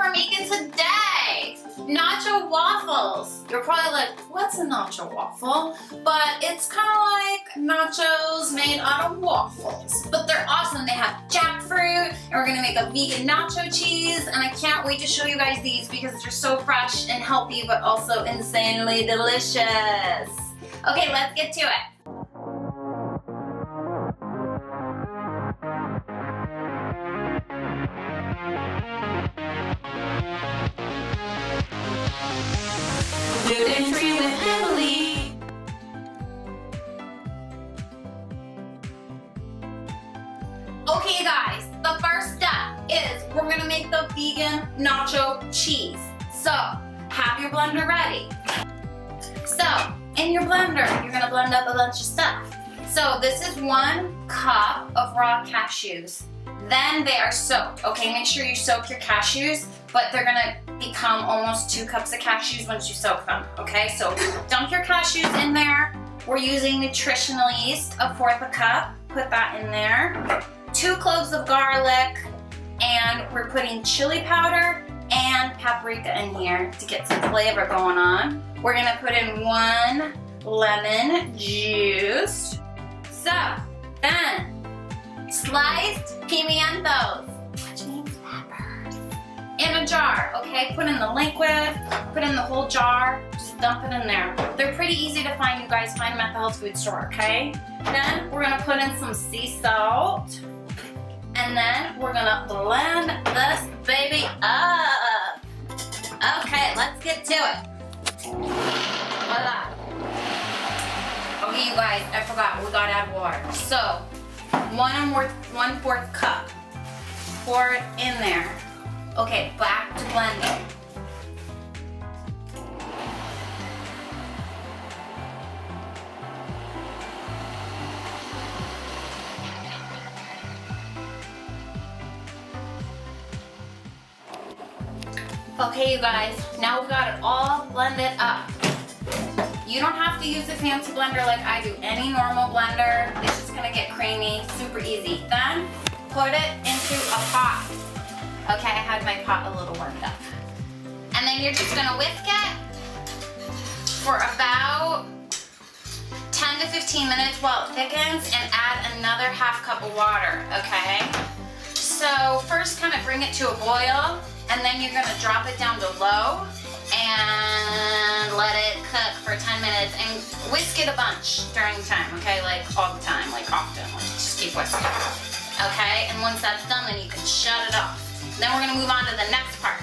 we're making today. Nacho Waffles. You're probably like, what's a nacho waffle? But it's kind of like nachos made out of waffles. But they're awesome. They have jackfruit, and we're gonna make a vegan nacho cheese, and I can't wait to show you guys these because they're so fresh and healthy, but also insanely delicious. Okay, let's get to it. Gluten-free with Emily. Okay guys, the first step is we're gonna make the vegan nacho cheese. So, have your blender ready. So, in your blender, you're gonna blend up a bunch of stuff. So, this is 1 cup of raw cashews. Then they are soaked, okay? Make sure you soak your cashews, but they're gonna become almost 2 cups of cashews once you soak them, okay? So dump your cashews in there. We're using nutritional yeast, 1/4 a cup. Put that in there. 2 cloves of garlic, and we're putting chili powder and paprika in here to get some flavor going on. We're gonna put in 1 lemon juice. So, then, sliced pimientos, which means peppers, in a jar, okay? Put in the liquid, put in the whole jar, just dump it in there. They're pretty easy to find, you guys. Find them at the health food store, okay? Then we're gonna put in some sea salt, and then we're gonna blend this baby up. Okay, let's get to it. Voila. Okay, you guys, I forgot, we gotta add water. So, 1/4 cup. Pour it in there. Okay, back to blending. Okay, you guys, now we've got it all blended up. You don't have to use a fancy blender like I do. Any normal blender, it's just gonna get creamy, super easy. Then, put it into a pot. Okay, I had my pot a little warmed up. And then you're just gonna whisk it for about 10 to 15 minutes while it thickens, and add another 1/2 cup of water, okay? So first kind of bring it to a boil, and then you're gonna drop it down to low and let it cook for 10 minutes, and whisk it a bunch during the time, okay? Like all the time, like often, like just keep whisking. Okay, and once that's done, then you can shut it off. Then we're gonna move on to the next part.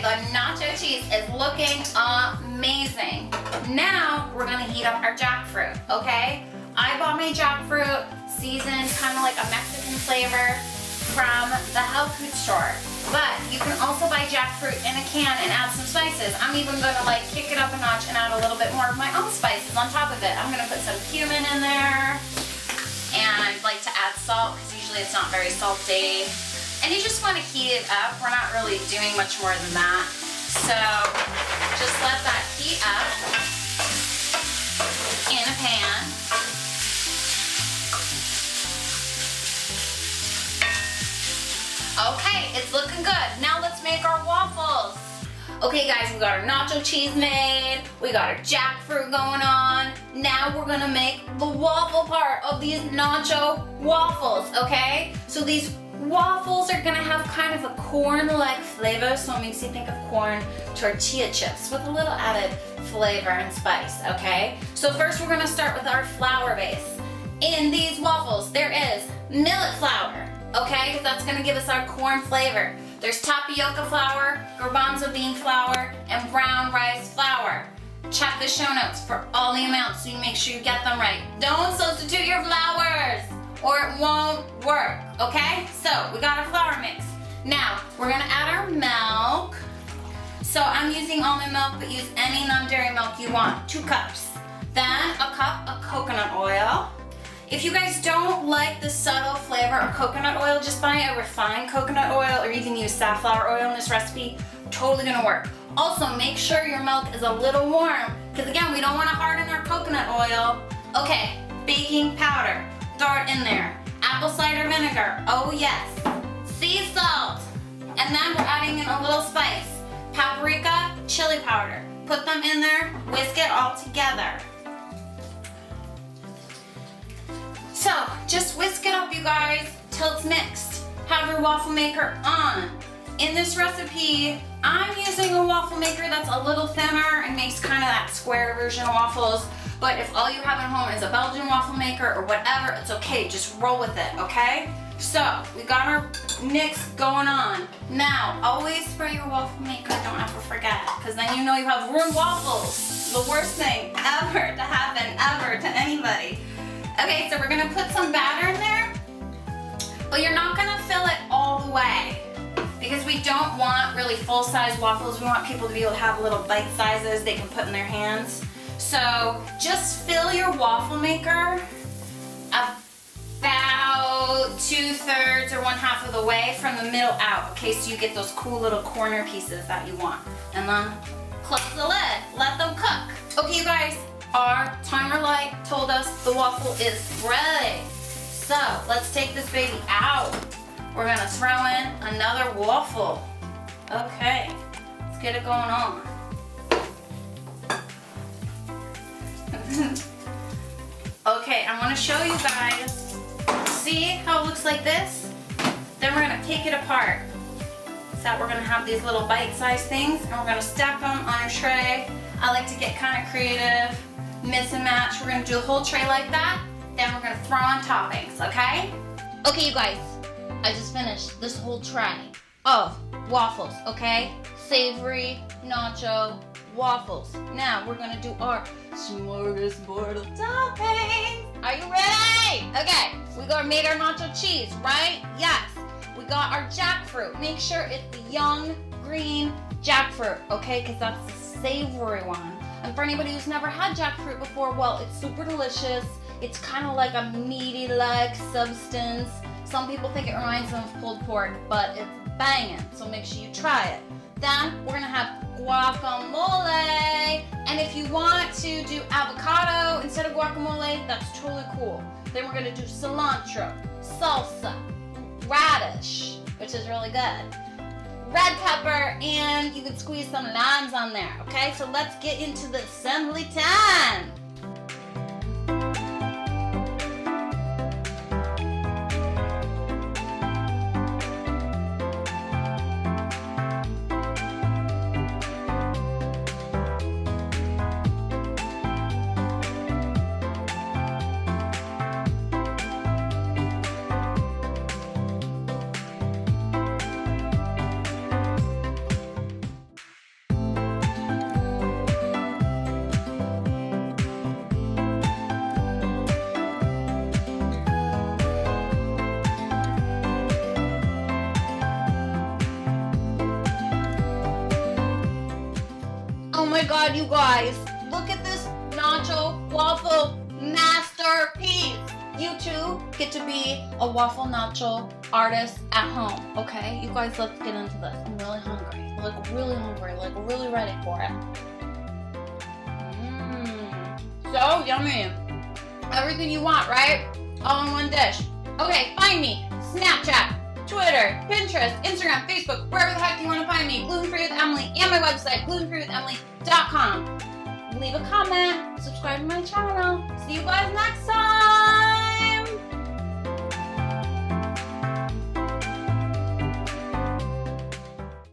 The nacho cheese is looking amazing. Now, we're gonna heat up our jackfruit, okay? I bought my jackfruit seasoned, kind of like a Mexican flavor from the health food store. But you can also buy jackfruit in a can and add some spices. I'm even gonna like kick it up a notch and add a little bit more of my own spices on top of it. I'm gonna put some cumin in there. And I'd like to add salt because usually it's not very salty. And you just want to heat it up. We're not really doing much more than that. So just let that heat up in a pan. Okay, it's looking good. Now let's make our waffles. Okay guys, we got our nacho cheese made, we got our jackfruit going on. Now we're gonna make the waffle part of these nacho waffles, okay? So these waffles are gonna have kind of a corn-like flavor, so it makes you think of corn tortilla chips with a little added flavor and spice, okay? So first we're gonna start with our flour base. In these waffles, there is millet flour, okay? Because that's gonna give us our corn flavor. There's tapioca flour, garbanzo bean flour, and brown rice flour. Check the show notes for all the amounts so you make sure you get them right. Don't substitute your flours or it won't work, okay? So we got our flour mix. Now we're gonna add our milk. So I'm using almond milk, but use any non-dairy milk you want, 2 cups. Then a cup of coconut oil. If you guys don't like the subtle flavor of coconut oil, just buy a refined coconut oil, or you can use safflower oil in this recipe. Totally gonna work. Also, make sure your milk is a little warm, because again, we don't wanna harden our coconut oil. Okay, baking powder, throw it in there. Apple cider vinegar, oh yes. Sea salt, and And then we're adding in a little spice. Paprika, chili powder. Put them in there, whisk it all together. So, just whisk it up, you guys, till it's mixed. Have your waffle maker on. In this recipe, I'm using a waffle maker that's a little thinner and makes kind of that square version of waffles. But if all you have at home is a Belgian waffle maker or whatever, it's okay, just roll with it, okay? So, we got our mix going on. Now, always spray your waffle maker, don't ever forget, because then you know you have ruined waffles. The worst thing ever to happen, ever, to anybody. Okay, so we're gonna put some batter in there, but you're not gonna fill it all the way, because we don't want really full-size waffles. We want people to be able to have little bite sizes they can put in their hands. So, just fill your waffle maker about 2/3 or 1/2 of the way from the middle out, okay, so you get those cool little corner pieces that you want. And then close the lid, let them cook. Okay, you guys, our timer light told us the waffle is ready. So let's take this baby out. We're gonna throw in another waffle. Okay, let's get it going on. Okay, I wanna show you guys. See how it looks like this? Then we're gonna take it apart. So we're gonna have these little bite-sized things and we're gonna stack them on a tray. I like to get kind of creative, mix and match. We're gonna do a whole tray like that. Then we're gonna throw on toppings, okay? Okay, you guys, I just finished this whole tray of waffles, okay? Savory, nacho, waffles. Now we're gonna do our smorgasbord of toppings. Are you ready? Okay, made our nacho cheese, right? Yes. We got our jackfruit. Make sure it's the young, green jackfruit, okay? Because that's the savory one. And for anybody who's never had jackfruit before, well, it's super delicious. It's kind of like a meaty-like substance. Some people think it reminds them of pulled pork, but it's banging, so make sure you try it. Then we're gonna have guacamole. And if you want to do avocado instead of guacamole, that's totally cool. Then we're gonna do cilantro, salsa, radish, which is really good, red pepper, and you can squeeze some limes on there, okay? So let's get into the assembly time. Oh my God, you guys, look at this nacho waffle masterpiece. You too get to be a waffle nacho artist at home, okay? You guys, let's get into this. I'm really hungry, like really ready for it. So yummy. Everything you want, right? All in one dish. Okay, find me, Snapchat, Twitter, Pinterest, Instagram, Facebook, wherever the heck you want to find me. Gluten Free with Emily, and my website, glutenfreewithemily.com. Leave a comment, subscribe to my channel. See you guys next time.